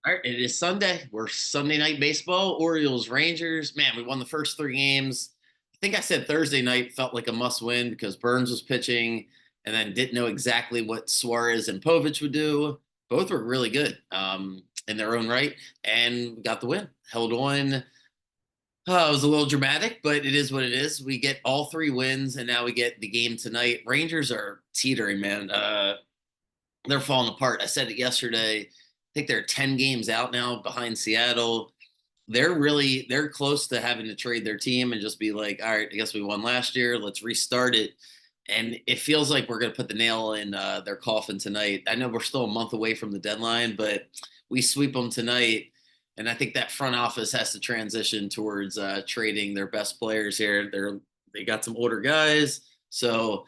All right, it is Sunday. We're Sunday night baseball. Orioles, Rangers. Man, we won the first three games. I think I said Thursday night felt like a must win because Burns was pitching and then didn't know exactly what Suarez and Povich would do. Both were really good in their own right, and we got the win. Held on. It was a little dramatic, but it is what it is. We get all three wins, and now we get the game tonight. Rangers are teetering, man. They're falling apart. I said it yesterday. I think they're 10 games out now behind Seattle. They're close to having to trade their team and just be like, all right, I guess we won last year. Let's restart it. And it feels like we're going to put the nail in their coffin tonight. I know we're still a month away from the deadline, but we sweep them tonight. And I think that front office has to transition towards trading their best players here. They got some older guys. So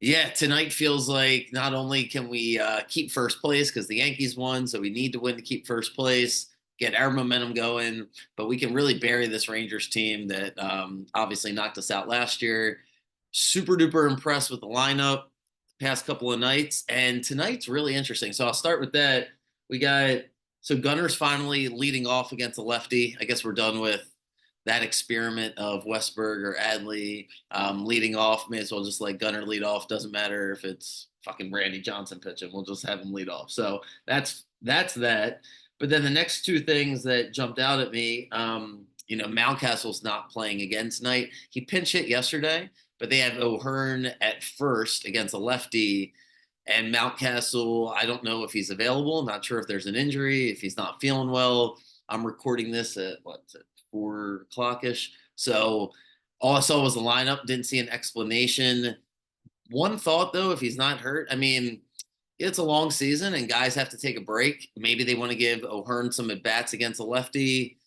yeah, tonight feels like not only can we keep first place because the Yankees won, so we need to win to keep first place, get our momentum going, but we can really bury this Rangers team that obviously knocked us out last year. Super duper impressed with the lineup the past couple of nights, and tonight's really interesting. So I'll start with that. We got Gunner's finally leading off against a lefty. I guess we're done with that experiment of Westberg or Adley leading off. May as well just let Gunner lead off. Doesn't matter if it's fucking Randy Johnson pitching. We'll just have him lead off. So that's that. But then the next two things that jumped out at me, Mountcastle's not playing again tonight. He pinch hit yesterday, but they have O'Hearn at first against a lefty. And Mountcastle, I don't know if he's available. I'm not sure if there's an injury, if he's not feeling well. I'm recording this at 4 o'clock ish. So all I saw was the lineup, didn't see an explanation. One thought though, if he's not hurt, I mean, it's a long season and guys have to take a break. Maybe they want to give O'Hearn some at bats against a lefty.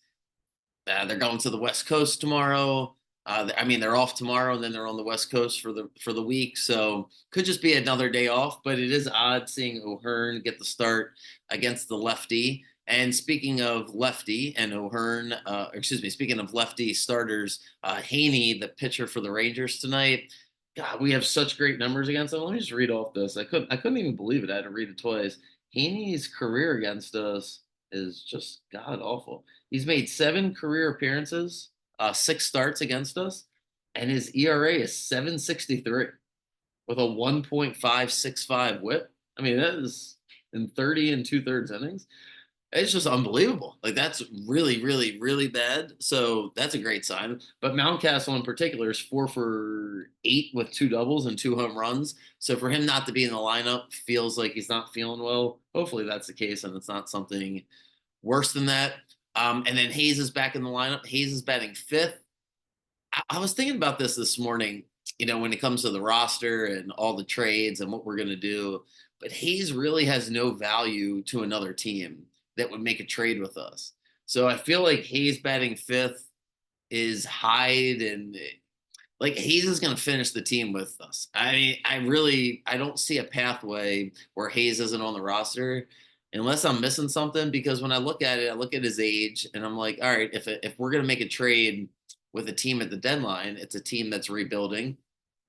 They're going to the West Coast tomorrow. They're off tomorrow and then they're on the West Coast for the week. So could just be another day off. But it is odd seeing O'Hearn get the start against the lefty. And speaking of lefty and O'Hearn, speaking of lefty starters, Haney, the pitcher for the Rangers tonight. God, we have such great numbers against them. Let me just read off this. I couldn't even believe it. I had to read it twice. Haney's career against us is just god awful. He's made 7 career appearances, 6 starts against us, and his ERA is 7.63 with a 1.565 WHIP. I mean, that is in 30 and two-thirds innings. It's just unbelievable. Like that's really, really, really bad. So that's a great sign. But Mountcastle in particular is 4 for 8 with 2 doubles and 2 home runs. So for him not to be in the lineup feels like he's not feeling well. Hopefully that's the case and it's not something worse than that. And then Hayes is back in the lineup. Hayes is batting fifth. I was thinking about this morning, when it comes to the roster and all the trades and what we're going to do. But Hayes really has no value to another team that would make a trade with us. So I feel like Hayes batting fifth is Hyde and like Hayes is going to finish the team with us. I mean, I don't see a pathway where Hayes isn't on the roster unless I'm missing something. Because when I look at it, I look at his age and I'm like, all right, if we're going to make a trade with a team at the deadline, it's a team that's rebuilding.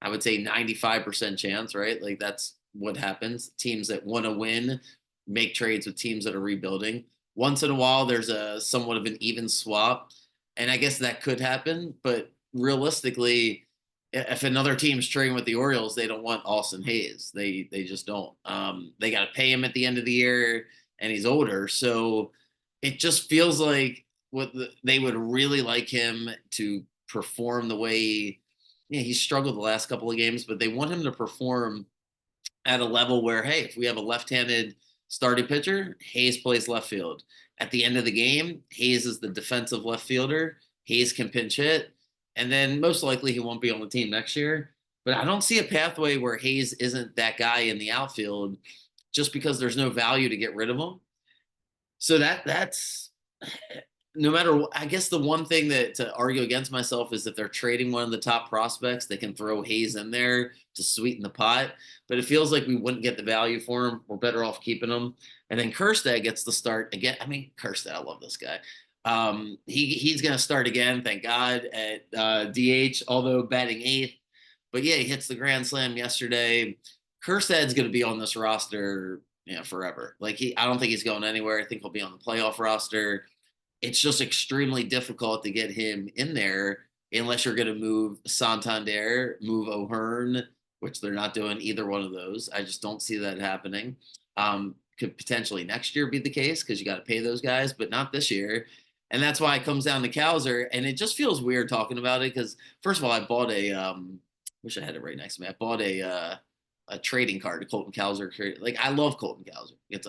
I would say 95% chance, right? Like that's what happens. Teams that want to win make trades with teams that are rebuilding. Once in a while, there's a somewhat of an even swap, and I guess that could happen. But realistically, if another team's trading with the Orioles, they don't want Austin Hayes. They just don't. They got to pay him at the end of the year, and he's older, so it just feels like they would really like him to perform the way he's struggled the last couple of games, but they want him to perform at a level where, hey, if we have a left-handed starting pitcher, Hayes plays left field. At the end of the game, Hayes is the defensive left fielder. Hayes can pinch hit, and then most likely he won't be on the team next year. But I don't see a pathway where Hayes isn't that guy in the outfield just because there's no value to get rid of him. So that's no matter what. I guess the one thing that to argue against myself is if they're trading one of the top prospects, they can throw Hayes in there to sweeten the pot. But it feels like we wouldn't get the value for him. We're better off keeping him. And then Kerstad gets the start again. I mean, Kerstad, I love this guy. He's going to start again, thank God, at DH, although batting eighth. But yeah, he hits the grand slam yesterday. Kerstad's going to be on this roster forever. Like I don't think he's going anywhere. I think he'll be on the playoff roster. It's just extremely difficult to get him in there unless you're going to move Santander, move O'Hearn, which they're not doing either one of those. I just don't see that happening. Could potentially next year be the case because you got to pay those guys, but not this year. And that's why it comes down to Cowser. And it just feels weird talking about it because, first of all, I bought wish I had it right next to me. I bought a trading card to Colton Cowser. Like, I love Colton Cowser. It's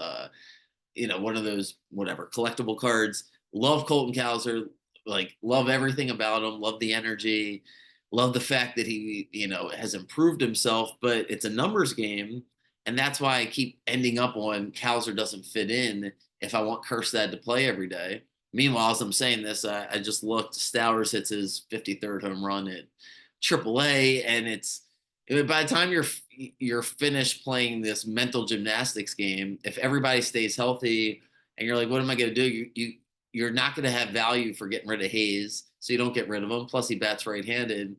one of those whatever collectible cards. Love Colton Cowser, like love everything about him, love the energy, love the fact that he, has improved himself, but it's a numbers game. And that's why I keep ending up on Cowser doesn't fit in if I want Kerstad to play every day. Meanwhile, as I'm saying this, I just looked, Stowers hits his 53rd home run at AAA, and by the time you're finished playing this mental gymnastics game, if everybody stays healthy and you're like, what am I going to do? You're not going to have value for getting rid of Hayes, so you don't get rid of him. Plus, he bats right-handed,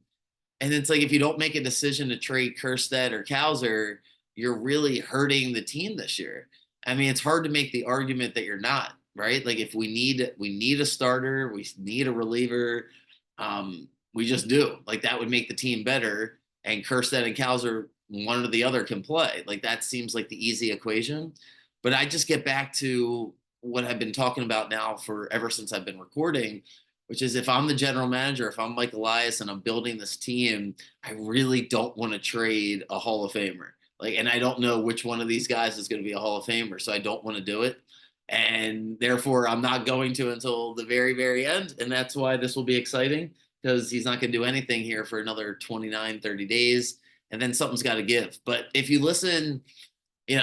and it's like if you don't make a decision to trade Kerstead or Cowser, you're really hurting the team this year. I mean, it's hard to make the argument that you're not, right? Like if we need a starter, we need a reliever. We just do. Like that would make the team better. And Kerstead and Cowser, one or the other can play. Like that seems like the easy equation. But I just get back to what I've been talking about now for ever since I've been recording, which is if I'm the general manager, if I'm Mike Elias and I'm building this team, I really don't want to trade a Hall of Famer. Like, and I don't know which one of these guys is going to be a Hall of Famer, so I don't want to do it. And therefore, I'm not going to until the very, very end. And that's why this will be exciting because he's not going to do anything here for another 29, 30 days. And then something's got to give. But if you listen,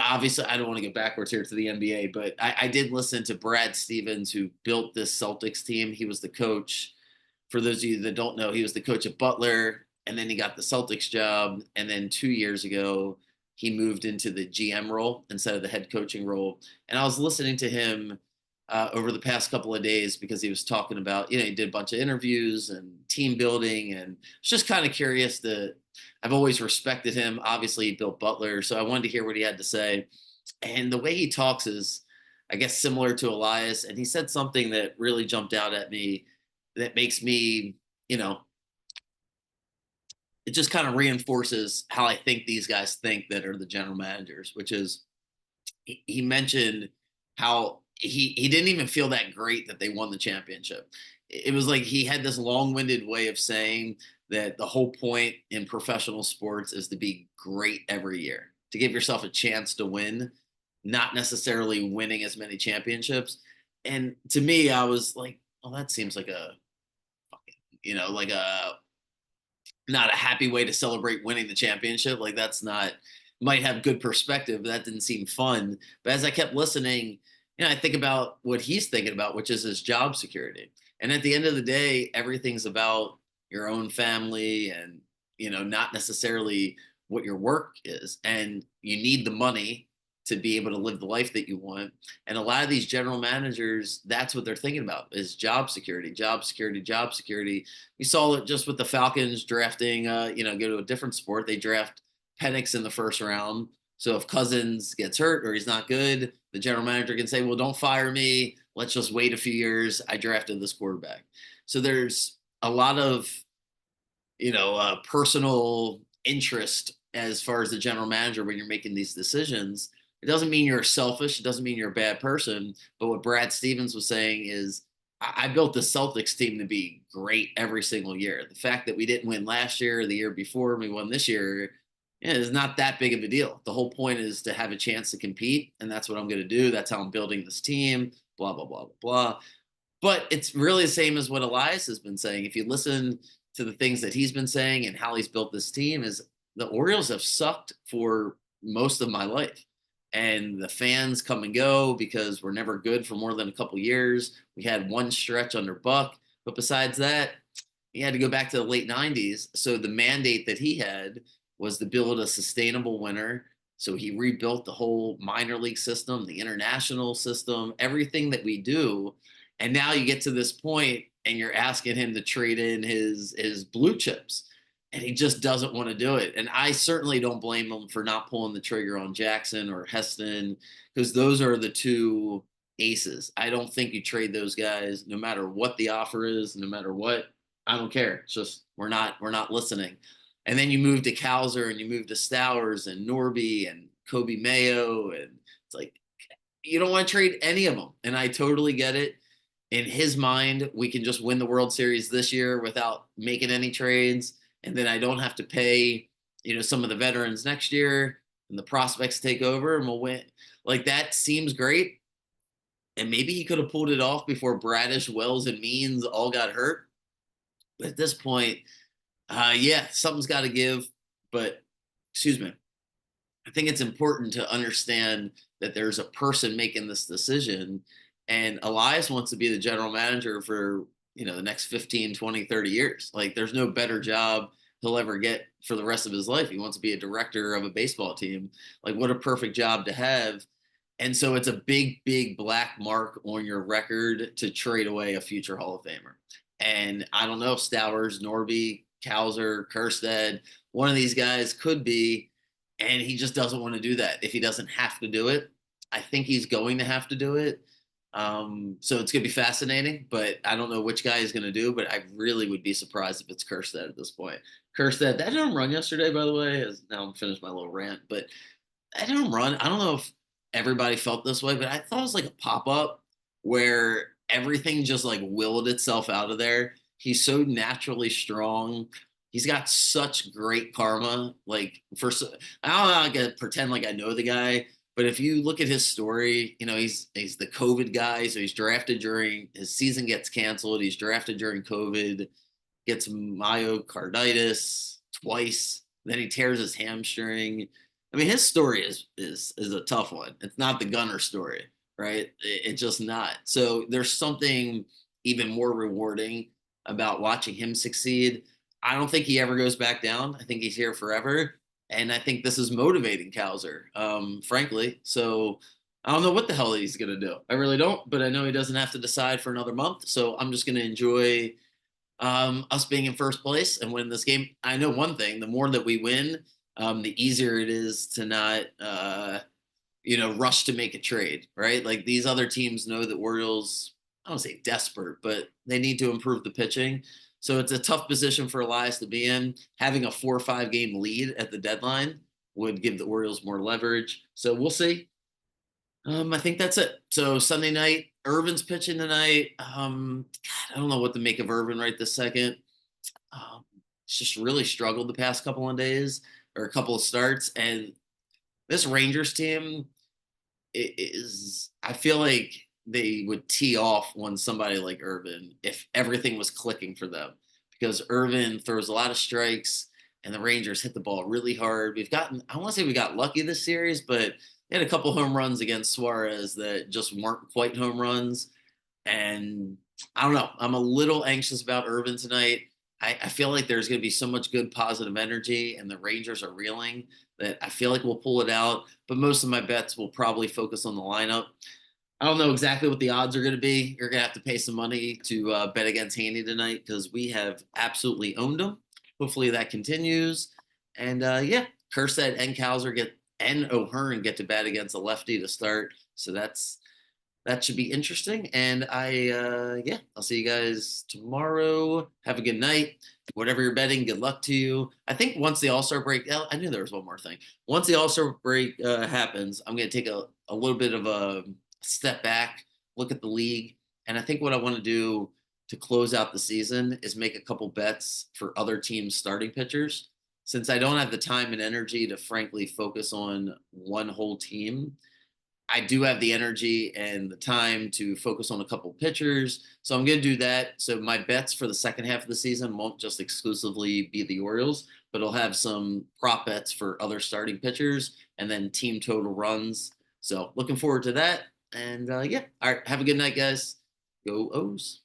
obviously, I don't want to get backwards here to the NBA, but I did listen to Brad Stevens, who built this Celtics team. He was the coach. For those of you that don't know, he was the coach at Butler, and then he got the Celtics job. And then 2 years ago, he moved into the GM role instead of the head coaching role. And I was listening to him over the past couple of days because he was talking about, he did a bunch of interviews and team building, and it's just kind of curious to. I've always respected him. Obviously, he built Butler, so I wanted to hear what he had to say. And the way he talks is, I guess, similar to Elias. And he said something that really jumped out at me that makes me, it just kind of reinforces how I think these guys think that are the general managers, which is he mentioned how he didn't even feel that great that they won the championship. It was like he had this long-winded way of saying that the whole point in professional sports is to be great every year, to give yourself a chance to win, not necessarily winning as many championships. And to me, I was like, well, that seems like like a not a happy way to celebrate winning the championship. Like that's not might have good perspective, but that didn't seem fun. But as I kept listening, I think about what he's thinking about, which is his job security. And at the end of the day, everything's about your own family and, not necessarily what your work is. And you need the money to be able to live the life that you want. And a lot of these general managers, that's what they're thinking about is job security, job security, job security. We saw it just with the Falcons drafting, go to a different sport. They draft Penix in the first round. So if Cousins gets hurt or he's not good, the general manager can say, well, don't fire me. Let's just wait a few years. I drafted this quarterback. So there's a lot of, personal interest as far as the general manager when you're making these decisions. It doesn't mean you're selfish. It doesn't mean you're a bad person. But what Brad Stevens was saying is, I built the Celtics team to be great every single year. The fact that we didn't win last year or the year before, we won this year, is not that big of a deal. The whole point is to have a chance to compete, and that's what I'm going to do. That's how I'm building this team, blah, blah, blah, blah, blah. But it's really the same as what Elias has been saying. If you listen to the things that he's been saying and how he's built this team, is the Orioles have sucked for most of my life. And the fans come and go because we're never good for more than a couple years. We had one stretch under Buck, but besides that, he had to go back to the late 90s. So the mandate that he had was to build a sustainable winner. So he rebuilt the whole minor league system, the international system, everything that we do. And now you get to this point and you're asking him to trade in his blue chips. and he just doesn't want to do it. And I certainly don't blame him for not pulling the trigger on Jackson or Heston, because those are the two aces. I don't think you trade those guys no matter what the offer is, no matter what. I don't care. It's just we're not listening. And then you move to Cowser and you move to Stowers and Norby and Kobe Mayo, and it's like you don't want to trade any of them. And I totally get it. In his mind, we can just win the World Series this year without making any trades. And then I don't have to pay, some of the veterans next year and the prospects take over and we'll win. Like that seems great. And maybe he could have pulled it off before Bradish, Wells, and Means all got hurt. But at this point, yeah, something's got to give. But excuse me, I think it's important to understand that there's a person making this decision. And Elias wants to be the general manager for, the next 15, 20, 30 years. Like there's no better job he'll ever get for the rest of his life. He wants to be a director of a baseball team. Like what a perfect job to have. And so it's a big, big black mark on your record to trade away a future Hall of Famer. And I don't know if Stowers, Norby, Cowser, Kerstead, one of these guys could be, and he just doesn't want to do that if he doesn't have to do it. I think he's going to have to do it. So it's going to be fascinating, but I don't know which guy is going to do, but I really would be surprised if it's Kerstead at this point. Kerstead, that didn't run yesterday, by the way, as now I'm finished my little rant, but that didn't run. I don't know if everybody felt this way, but I thought it was like a pop-up where everything just like willed itself out of there. He's so naturally strong. He's got such great karma. Like I don't know, I can pretend like I know the guy, but if you look at his story, he's the COVID guy. So he's drafted during his season gets canceled. He's drafted during COVID, gets myocarditis twice. Then he tears his hamstring. I mean, his story is a tough one. It's not the Gunner story, right? It's just not. So there's something even more rewarding about watching him succeed. I don't think he ever goes back down. I think he's here forever. And I think this is motivating Cowser, frankly. So I don't know what the hell he's going to do. I really don't, but I know he doesn't have to decide for another month. So I'm just going to enjoy us being in first place and win this game. I know one thing: the more that we win, the easier it is to not, rush to make a trade, right? Like these other teams know that Orioles, I don't say desperate, but they need to improve the pitching. So it's a tough position for Elias to be in. Having a 4 or 5 game lead at the deadline would give the Orioles more leverage. So we'll see. I think that's it. So Sunday night, Irvin's pitching tonight. God, I don't know what to make of Irvin right this second. He's just really struggled the past couple of days or a couple of starts. And this Rangers team is, I feel like they would tee off when somebody like Irvin, if everything was clicking for them, because Irvin throws a lot of strikes and the Rangers hit the ball really hard. I want to say we got lucky this series, but they had a couple home runs against Suarez that just weren't quite home runs. And I don't know. I'm a little anxious about Irvin tonight. I feel like there's going to be so much good positive energy, and the Rangers are reeling that I feel like we'll pull it out. But most of my bets will probably focus on the lineup. I don't know exactly what the odds are going to be. You're going to have to pay some money to bet against Haney tonight because we have absolutely owned them. Hopefully that continues. And yeah, Kerstead and Cowser and O'Hearn get to bat against a lefty to start. So that should be interesting. And yeah, I'll see you guys tomorrow. Have a good night. Whatever you're betting, good luck to you. I think once the All-Star break, I knew there was one more thing. Once the All-Star break happens, I'm going to take a little bit of a step back, look at the league. And I think what I want to do to close out the season is make a couple bets for other teams' starting pitchers. Since I don't have the time and energy to frankly focus on one whole team, I do have the energy and the time to focus on a couple pitchers. So I'm going to do that. So my bets for the second half of the season won't just exclusively be the Orioles, but I'll have some prop bets for other starting pitchers and then team total runs. So looking forward to that. And yeah, all right. Have a good night, guys. Go O's.